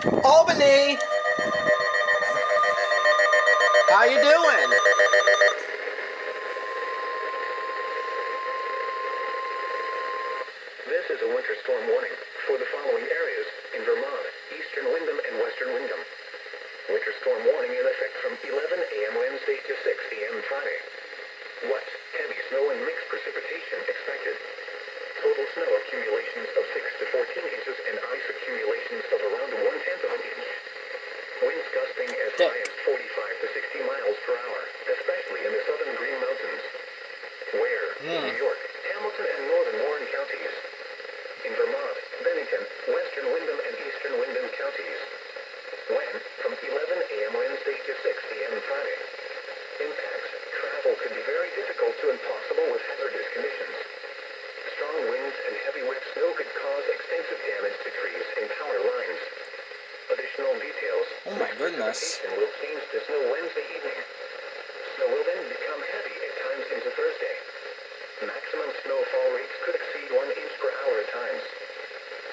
Albany! How you doing? This is a winter storm warning for the following areas in Vermont, eastern Windham and western Windham. Winter storm warning in effect from 11 a.m. Wednesday to 6 a.m. Friday. Wet, heavy snow and mixed precipitation expected. Total snow accumulations of 6 to 14 inches and ice accumulations of around 1/10 of an inch. Winds gusting as high as 45 to 60 miles per hour, especially in the southern Green Mountains. Where? New York, Hamilton and northern Warren counties. In Vermont, Bennington, western Windham and eastern Windham counties. When? From 11 a.m. Wednesday to 6 a.m. Friday. Impacts. Travel could be very difficult to impossible with hazardous conditions. Strong winds and heavy wet snow could cause extensive damage to trees and power lines. Additional details. Oh my goodness. Precipitation will change to snow Wednesday evening. Snow will then become heavy at times into Thursday. Maximum snowfall rates could exceed 1 inch per hour at times.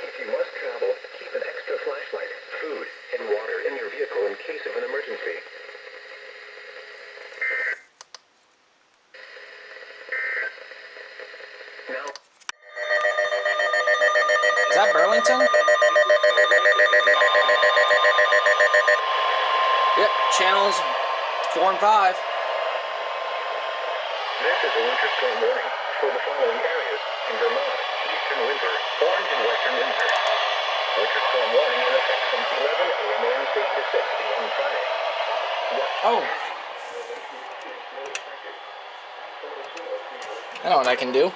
If you must travel, keep an extra flashlight, food, and water in your vehicle in case of an emergency. Now, Is that Burlington? Yep, channels 4 and 5. this is a winter storm warning for the following areas in Vermont, eastern Windsor, orange and western Windsor. Winter storm warning in effect from 11 a.m. Wednesday to 6 a.m. Friday. Oh. I know what I can do.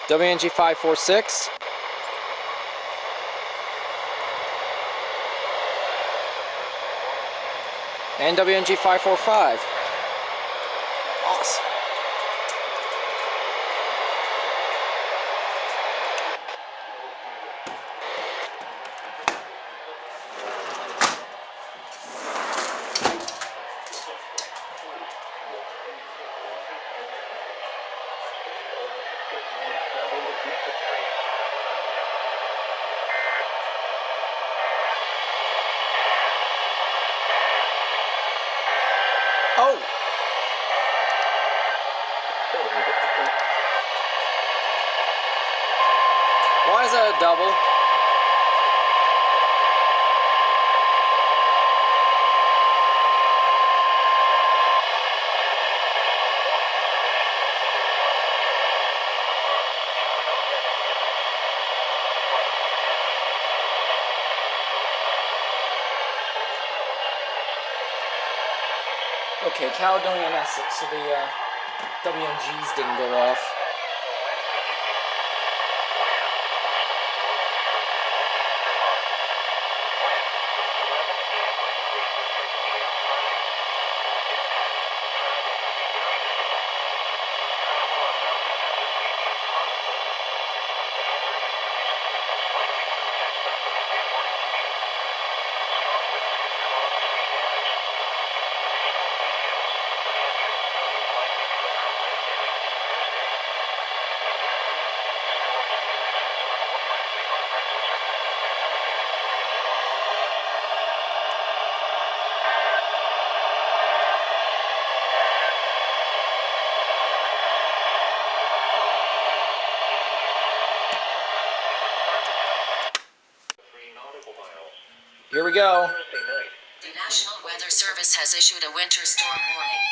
WNG546. And WNG545. Awesome. Oh! Why is that a double? Okay, Caledonia and Essex, so the WNGs didn't go off. Here we go. The National Weather Service has issued a winter storm warning.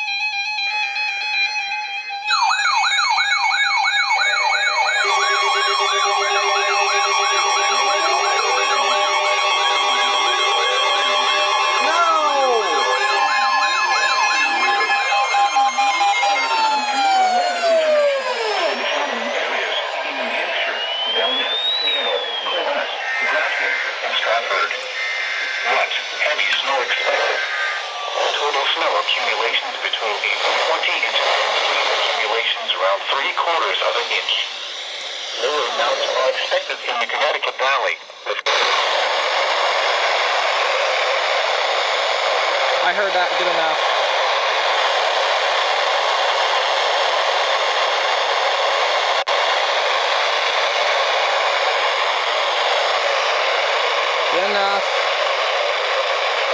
Accumulations between 20 inches and accumulations around 3/4 of an inch. Lower mountain distance in the Connecticut Valley. I heard that good enough. Good enough.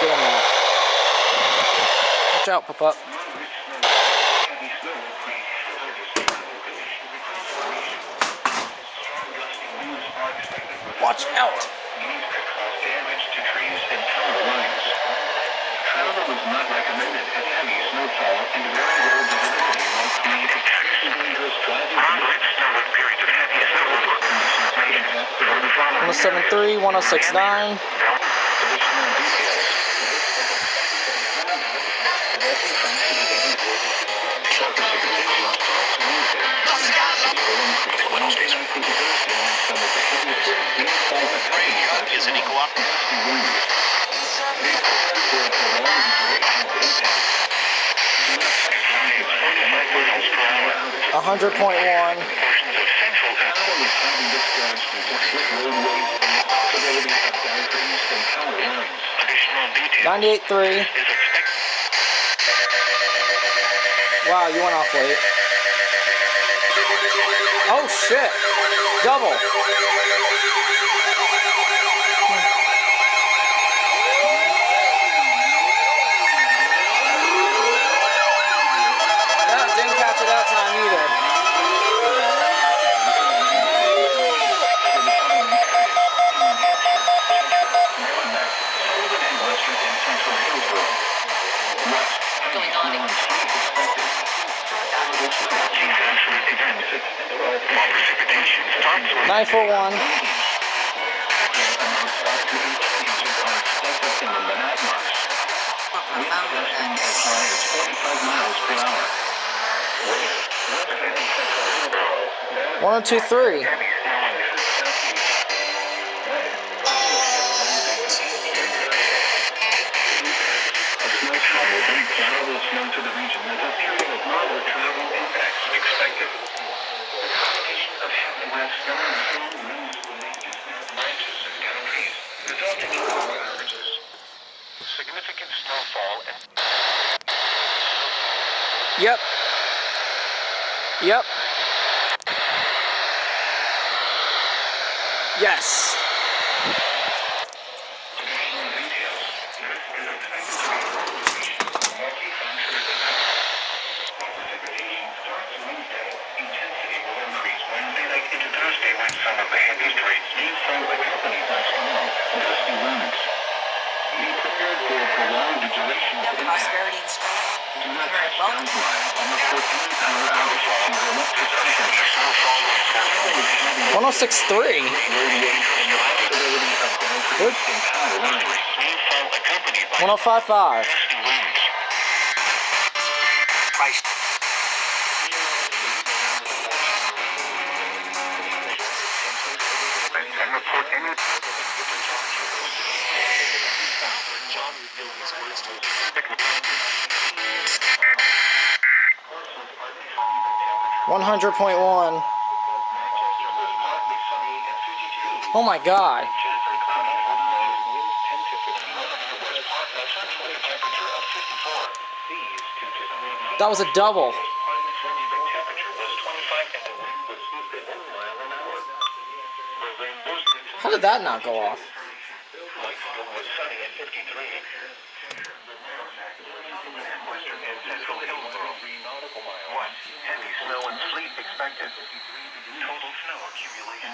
Good enough. Watch out, Pop-Up. Watch out! Damage to trees and power lines. Travel is not recommended at heavy snowfall and very low visibility will create extremely dangerous driving. Moderate snow with periods of heavy snowfall conditions may impact the road following. 1073, 1069. Additional details. Is any cooperation? 100.1. 98.3. Wow, you went off late. Oh shit! Double. No, didn't catch it that time either. Going on. 941. More 1023. snow to the region with a period of moderate travel impacts expected. The combination of heavy wet snow and strong winds will make branches and trees, resulting in power outages. Significant snowfall and Yep. Yep. Yes. some of the heaviest rains being felt accompanied by snow and dusty winds. Be prepared for a prolonged duration of impact. Prosperity and strength. Do not touch down line and report any power outages to your electric company. 1063. Good. 1055. And report any 100.1. Oh my god. That was a double. How did that not go off? Heavy snow and sleet expected. Total snow accumulation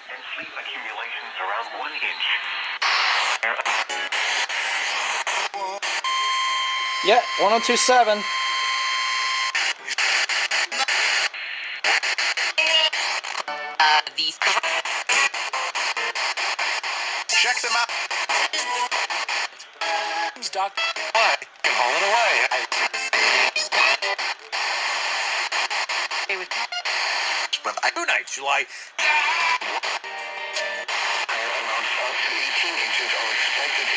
and sleet accumulations around 1 inch. Yeah, 1027. These. Check them out. Doc, I can haul it away. But I do night, July. Higher amounts up to 18 inches are expected.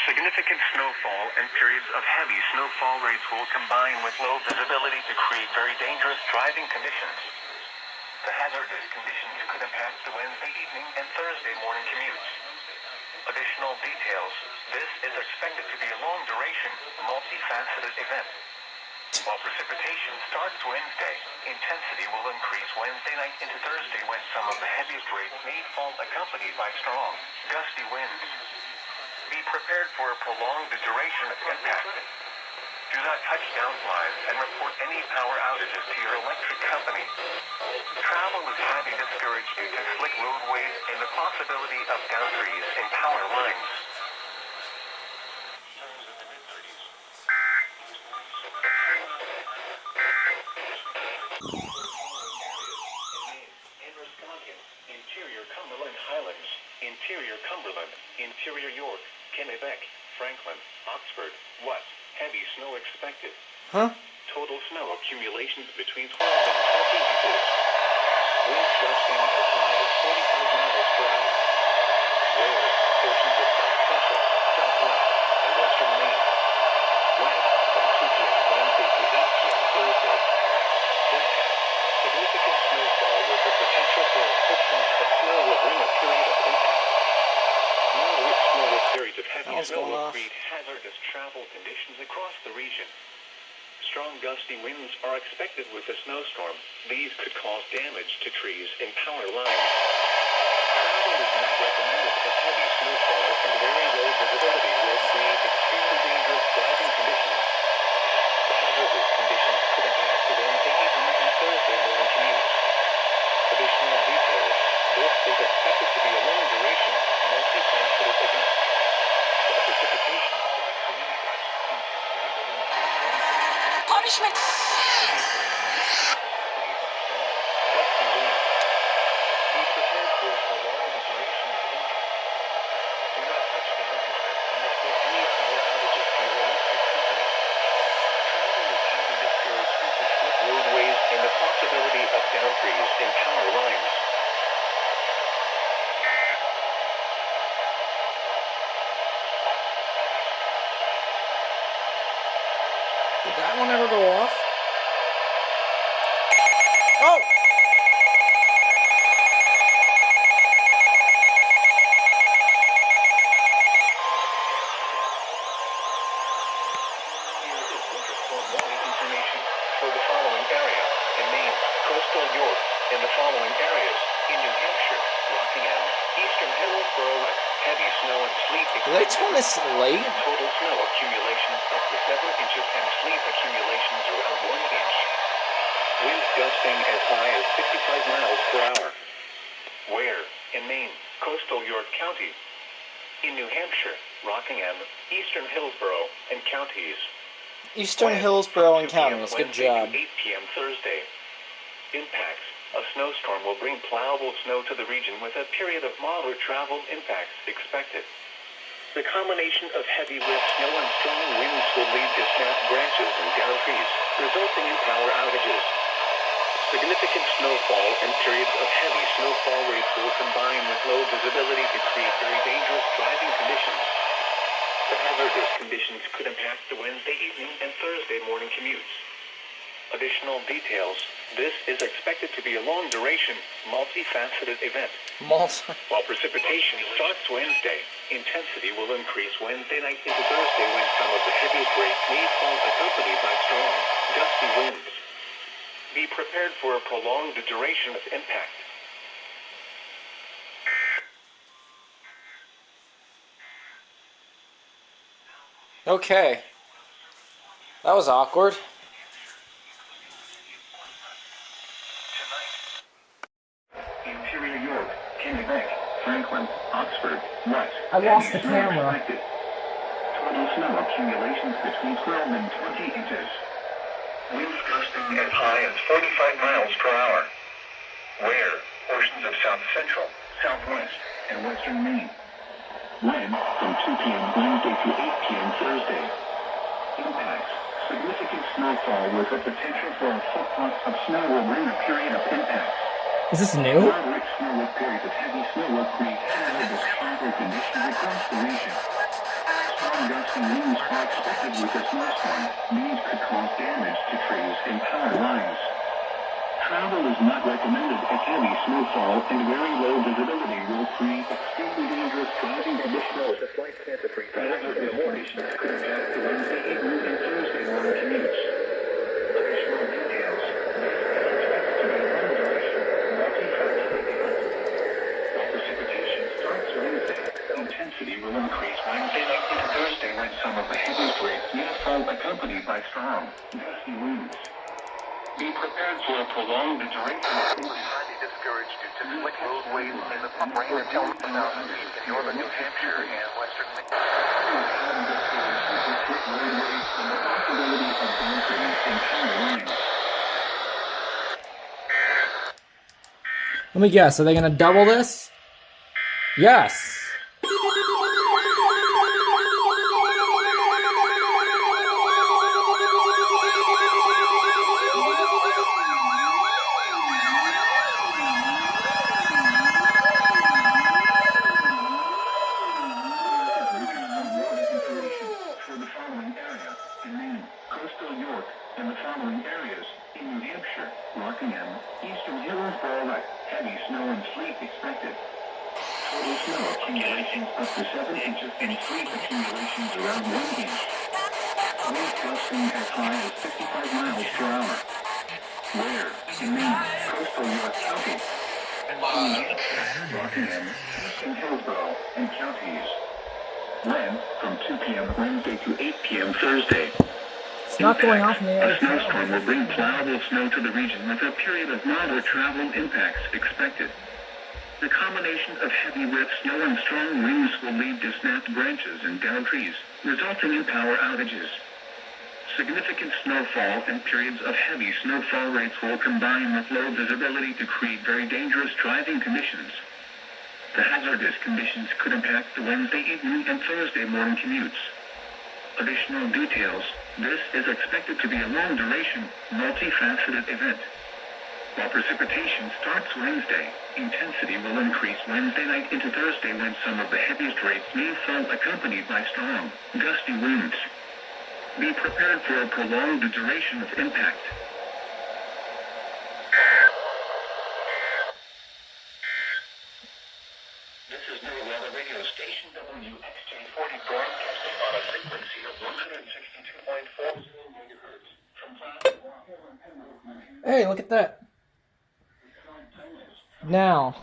Significant snowfall and periods of heavy snowfall rates will combine with low visibility to create very dangerous driving conditions. The hazardous conditions could impact the Wednesday evening and Thursday morning commutes. Additional details. This is expected to be a long-duration, multifaceted event. While precipitation starts Wednesday, intensity will increase Wednesday night into Thursday when some of the heaviest rain may fall accompanied by strong, gusty winds. Be prepared for a prolonged duration of impact. Do not touch down lines and report any power outages to your electric company. Travel is highly discouraged due to slick roadways and the possibility of down trees and power lines. Interior Cumberland Highlands, Interior Cumberland, Interior York, Kennebec, Franklin, Oxford, What? Heavy snow expected. Huh? Total snow accumulations between 12 and 20 inches. Winds gusting as high as 45 miles per hour. Where? Portions of south central, southwest, and western Maine. When? From 2 p.m. Wednesday to 8 p.m. Thursday. Impact. Significant snowfall with the potential for a 6 inches of snow will bring a period of impact. Moderate snow with periods of heavy Phone's snow going will off. create hazardous travel conditions across the region. Strong gusty winds are expected with a snowstorm. These could cause damage to trees and power lines. Travel is not recommended as heavy snowfall and very low visibility will create extremely dangerous driving conditions. The hazardous conditions could impact the Wednesday evening and Thursday morning commutes. Additional details. This is expected to be a long-duration, multifaceted event. While precipitation starts to increase, intensity will increase. Punishment! Gusty winds. Be prepared for a prolonged duration of impact. Do not touch down lines and report any power outages to your electric company. Travel is highly discouraged due to slick roadways and the possibility of down trees and power lines. Did that one ever go off? Oh! Here is winter storm warning information for the following area in Maine, coastal York, and the following areas in New Hampshire, Rockingham, eastern Hillsborough, heavy snow and sleet Did they turn this late? Total snow accumulations up to 7 inches and sleet accumulations around 1 inch. Winds gusting as high as 65 miles per hour. Where? In Maine, coastal York County. In New Hampshire, Rockingham, eastern Hillsborough, and counties. Eastern When? Hillsborough and 2 p.m. counties. Good Wednesday to job. 8 p.m. Thursday. Impacts. A snowstorm will bring plowable snow to the region with a period of moderate travel impacts expected. The combination of heavy wet snow and strong winds will lead to snapped branches and down trees, resulting in power outages. Significant snowfall and periods of heavy snowfall rates will combine with low visibility to create very dangerous driving conditions. The hazardous conditions could impact the Wednesday evening and Thursday morning commutes. Additional details. This is expected to be a long-duration, multifaceted event. While precipitation starts Wednesday, intensity will increase Wednesday night into Thursday when some of the heaviest rain may fall accompanied by strong, gusty winds. Be prepared for a prolonged duration of impact. Okay. That was awkward. Interior York, Kennebec, Franklin, Oxford, What? I lost the Heavy snow camera. expected. Total snow accumulations between 12 and 20 inches. Winds gusting as high as 45 miles per hour. Where? Portions of south central, southwest, and western Maine. When? From 2 p.m. Wednesday to 8 p.m. Thursday. Impacts. Significant snowfall with the potential for a foot of snow will bring a period of impacts. Is this new? Moderate snow with periods of heavy snow will create hazardous travel conditions across the region. Strong gusty winds are expected with a snowstorm. These could cause damage to trees and power lines. Travel is not recommended as heavy snowfall and very low visibility will create extremely dangerous driving conditions. Snow is a slight chance of freezing in the morning. Could impact the Wednesday evening and Thursday morning commutes. Additional details. Precipitation starts Wednesday. Intensity will increase Wednesday night into Thursday when some of the heaviest rains may fall accompanied by strong, gusty winds. Be prepared for a prolonged duration. Highly discouraged due to slick roadways in the rain until 1,000 feet in northern New Hampshire and western Let me guess, are they gonna double this? Yes! For the following area in Maine, coastal York, and the following areas in New Hampshire, Rockingham, Eastern Hillsborough, heavy snow and sleet expected. Total snow accumulations up to 7 inches and sleet accumulations around 1 inch. Wind gusting as high as 55 miles per hour. Where? In Maine, coastal York County. Rockingham, Eastern Hillsborough, and counties. When? From 2 p.m. Wednesday to 8 p.m. Thursday. It's not going off in the A air. snowstorm will bring plowable snow to the region with a period of moderate travel impacts expected. The combination of heavy wet snow and strong winds will lead to snapped branches and downed trees, resulting in power outages. Significant snowfall and periods of heavy snowfall rates will combine with low visibility to create very dangerous driving conditions. The hazardous conditions could impact the Wednesday evening and Thursday morning commutes. Additional details. This is expected to be a long-duration, multifaceted event. While precipitation starts Wednesday, intensity will increase Wednesday night into Thursday when some of the heaviest rains may fall accompanied by strong, gusty winds. Be prepared for a prolonged duration of impact. This is New Weather Radio Station WNG545 broadcasting on a frequency of 162.40 megahertz from Plaza. Hey, look at that. Now.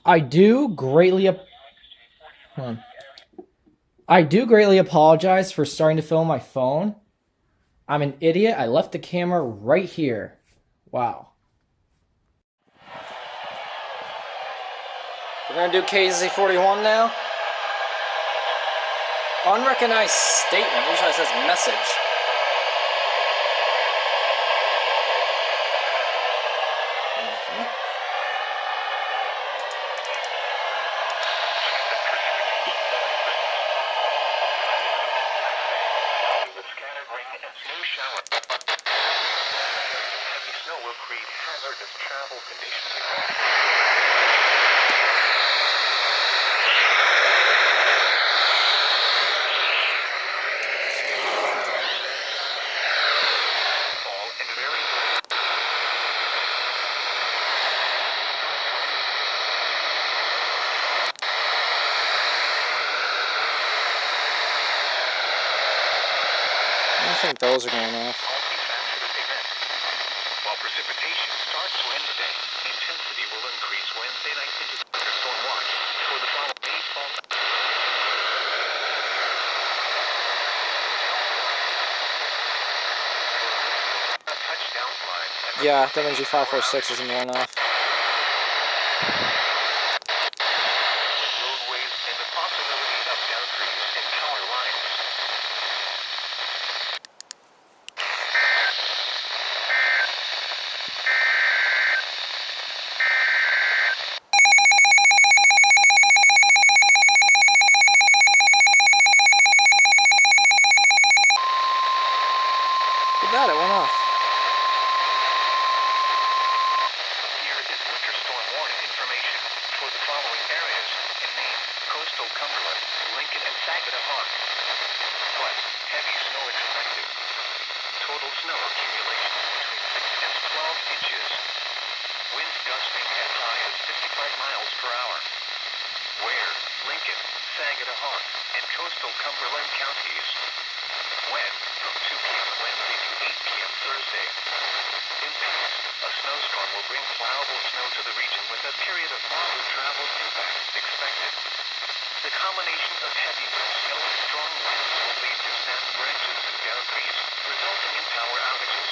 I do greatly apologize for starting to film my phone. I'm an idiot. I left the camera right here. Wow. We're going to do KZ41 now. Unrecognized statement. Usually it says message. I think those are going off. While precipitation starts Wednesday, intensity will increase Wednesday night into thunderstorm watch for the following baseball. Touchdown line. Yeah, WNG546 isn't going off. Roadways and the possibility of down trees and power lines. Look at that, it went off. Here Saginaw. West, heavy snow expected. Total snow accumulation between 6 and 12 inches. Winds gusting as high as 55 miles per hour. Ware, Lincoln, Saginaw, and coastal Cumberland counties. When, from 2 p.m. Wednesday to 8 p.m. Thursday. Impacts. A snowstorm will bring plowable snow to the region with a period of moderate travel impact expected. The combination of heavy snow and strong winds will lead to snapped branches and downed trees, resulting in power outages.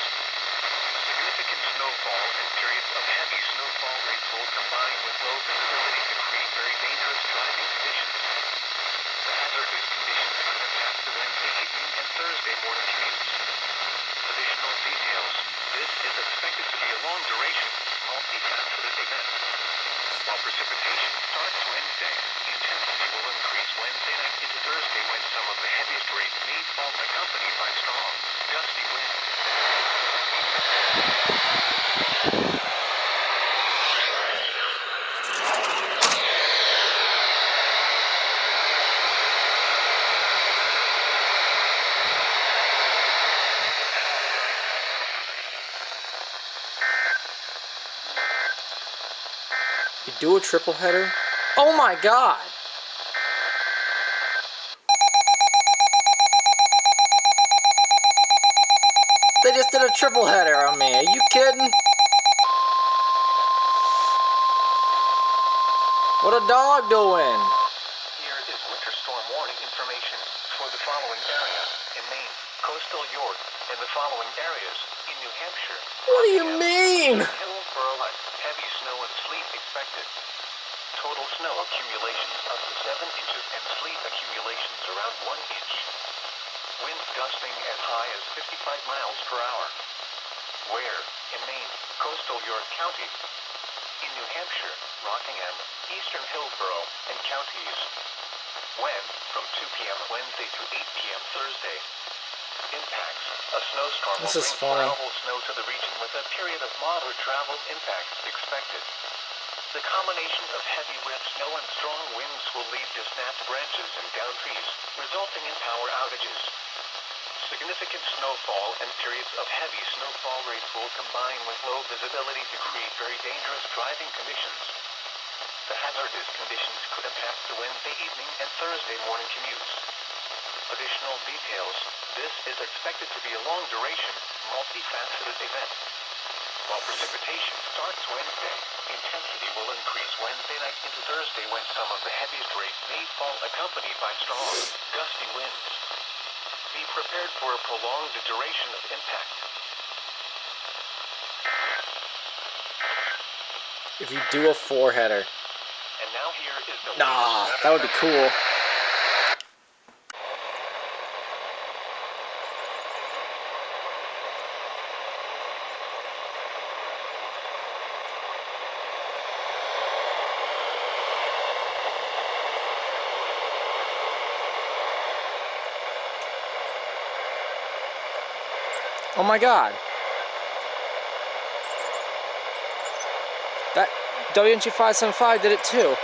Significant snowfall and periods of heavy snowfall rates will combine with low visibility to create very dangerous driving conditions. The hazardous conditions could impact the Wednesday evening and Thursday morning commutes. Additional details. This is expected to be a long-duration, multifaceted event. While precipitation starts Wednesday, intensity will increase Wednesday night into Thursday when some of the heaviest rain may fall accompanied by strong, gusty winds. You do a triple header? Oh my god! They just did a triple header on me. Are you kidding? What a dog doing? Here is winter storm warning information for the following area in Maine, coastal York, and the following areas in New Hampshire. What do you mean? Hillsborough, heavy snow and sleet expected. Total snow accumulations up to 7 inches and sleet accumulations around 1 inch. Winds gusting as high as 55 miles per hour. Where? In Maine, coastal York County. In New Hampshire, Rockingham, eastern Hillsborough, and counties. When? From 2 p.m. Wednesday through 8 p.m. Thursday. Impacts. A snowstorm This will is bring funny. plowable snow to the region with a period of moderate travel impact expected. The combination of heavy wet snow and strong winds will lead to snapped branches and downed trees, resulting in power outages. Significant snowfall and periods of heavy snowfall rates will combine with low visibility to create very dangerous driving conditions. The hazardous conditions could impact the Wednesday evening and Thursday morning commutes. Additional details. This is expected to be a long-duration, multifaceted event. While precipitation starts Wednesday, intensity will increase Wednesday night into Thursday when some of the heaviest rain may fall accompanied by strong, gusty winds. Be prepared for a prolonged duration of impact. If you do a four header. And now here is the Nah, latest that would be cool. Oh my god. That WNG545 did it too.